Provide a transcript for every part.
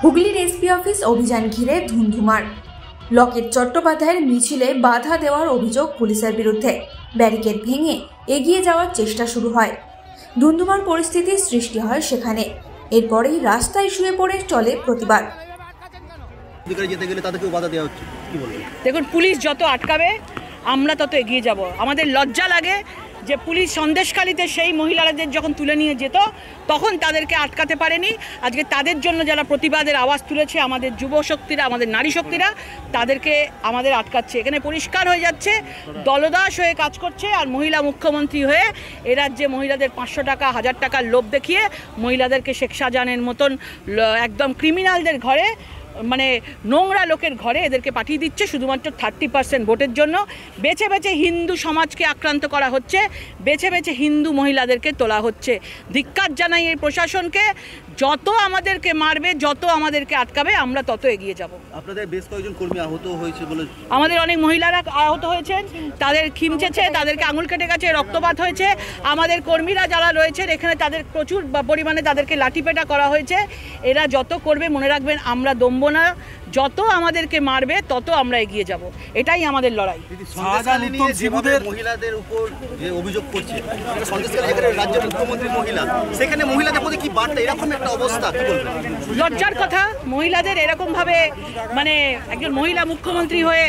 হুগলির SP office অভিযান ঘিরে ধুন্ধুমার। লকেট চট্টোপাধ্যায়ের মিছিলে বাধা দেওয়ার অভিযোগ পুলিশের বিরুদ্ধে। ব্যারিকেড ভেঙে এগিয়ে যাওয়ার চেষ্টা শুরু হয়। ধুন্ধুমার পরিস্থিতির সৃষ্টি হয় সেখানে। এরপরেই রাস্তায় শুয়ে পড়ে চলে প্রতিবাদ। দেখুন, পুলিশ যত আটকাবে আমরা তত এগিয়ে যাব। আমাদের লজ্জা লাগে যে পুলিশ সন্দেশখালিতে সেই মহিলাদের যখন তুলে নিয়ে যেত তখন তাদেরকে আটকাতে পারেনি। আজকে তাদের জন্য যারা প্রতিবাদের আওয়াজ তুলেছে, আমাদের যুব শক্তিরা, আমাদের নারী শক্তিরা, তাদেরকে আমাদের আটকাচ্ছে। এখানে পরিষ্কার হয়ে যাচ্ছে দলদাস হয়ে কাজ করছে। আর মহিলা মুখ্যমন্ত্রী হয়ে এ রাজ্যে মহিলাদের 500 টাকা 1000 টাকার লোভ দেখিয়ে মহিলাদেরকে শেখ শাহজাহানের মতন একদম ক্রিমিনালদের ঘরে, মানে নোংরা লোকের ঘরে এদেরকে পাঠিয়ে দিচ্ছে শুধুমাত্র 30% ভোটের জন্য। বেছে বেছে হিন্দু সমাজকে আক্রান্ত করা হচ্ছে, বেছে বেছে হিন্দু মহিলাদেরকে তোলা হচ্ছে। ধিক্কার জানাই এই প্রশাসনকে। যত আমাদেরকে মারবে, যত আমাদেরকে আটকাবে, আমরা তত এগিয়ে যাব। আপনাদের বেশ কয়েকজন কর্মী আহত হয়েছে বলে, আমাদের অনেক মহিলারা আহত হয়েছেন, তাদের খিমচেছে, তাদেরকে আঙুল কেটে গেছে, রক্তপাত হয়েছে। আমাদের কর্মীরা যারা রয়েছেন এখানে তাদের প্রচুর পরিমাণে তাদেরকে লাঠিপেটা করা হয়েছে। এরা যত করবে মনে রাখবেন আমরা দমবো না। যত আমাদেরকে মারবে তত আমরা এগিয়ে যাব। এটাই আমাদের লড়াই। মহিলাদের উপর যে অভিযোগ করছে রাজ্যের মুখ্যমন্ত্রী মহিলা, সেখানে মহিলাদের প্রতি কি বার্তা? এরকম একটা অবস্থা, কি বলবেন? লজ্জার কথা। মহিলাদের এরকম ভাবে, মানে একজন মহিলা মুখ্যমন্ত্রী হয়ে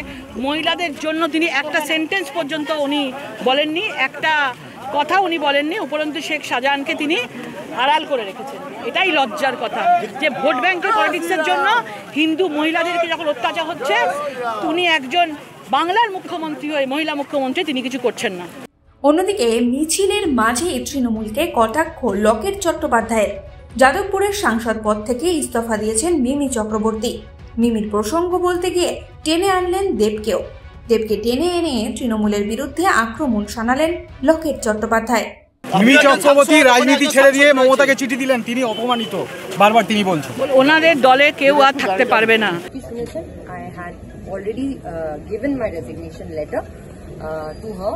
মহিলাদের জন্য তিনি একটা সেন্টেন্স পর্যন্ত উনি বলেননি, একটা কথা উনি বলেননি। উপরন্তু শেখ শাহজাহানকে তিনি আড়াল করে রেখেছেন। এটাই লজ্জার কথা যে ভোট ব্যাংকের পলিটিক্সের জন্য হিন্দু মহিলাদেরকে যখন অত্যাচার হচ্ছে, তিনি একজন বাংলার মুখ্যমন্ত্রী হয়ে, মহিলা মুখ্যমন্ত্রী, তিনি কিছু করছেন না। অন্যদিকে মিছিলের মাঝে তৃণমূলকে কটাক্ষ লকেট চট্টোপাধ্যায়ের। যাদবপুরের সাংসদ পদ থেকে ইস্তফা দিয়েছেন মিমি চক্রবর্তী। মিমির প্রসঙ্গ বলতে গিয়ে টেনে আনলেন দেবকেও। দেবকে টেনে এনে তৃণমূলের বিরুদ্ধে আক্রমণ শানালেন লকেট চট্টোপাধ্যায়। মিমি চক্রবর্তী রাজনীতি ছেড়ে দিয়ে মমতাকে চিঠি দিলেন, তিনি অপমানিত, বারবার তিনি বলছেন ওনাদের দলে কেউ আর থাকতে পারবে না। I had already given my resignation letter to her.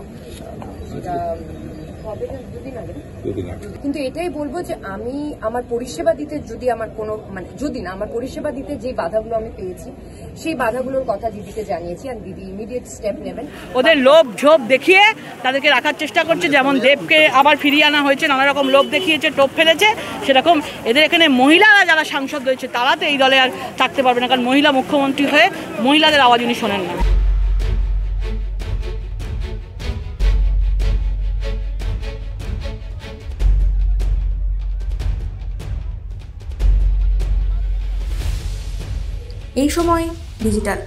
কিন্তু এটাই বলবো যে আমি আমার পরিষেবা দিতে যদি আমার কোনো আমার পরিষেবা দিতে যে বাধাগুলো আমি পেয়েছি সেই বাধাগুলোর কথা দিদিকে জানিয়েছি। আর দিদি ইমিডিয়েট স্টেপ নেবেন। ওদের লোভ ঝোপ দেখিয়ে তাদেরকে রাখার চেষ্টা করছে। যেমন দেবকে আবার ফিরিয়ে আনা হয়েছে, নানা রকম লোভ দেখিয়েছে, টোপ ফেলেছে, সেরকম এদের এখানে মহিলারা যারা সাংসদ রয়েছে তারা তো এই দলে আর থাকতে পারবে না। কারণ মহিলা মুখ্যমন্ত্রী হয়ে মহিলাদের আওয়াজ উনি শোনেন না। এই সময় ডিজিটাল।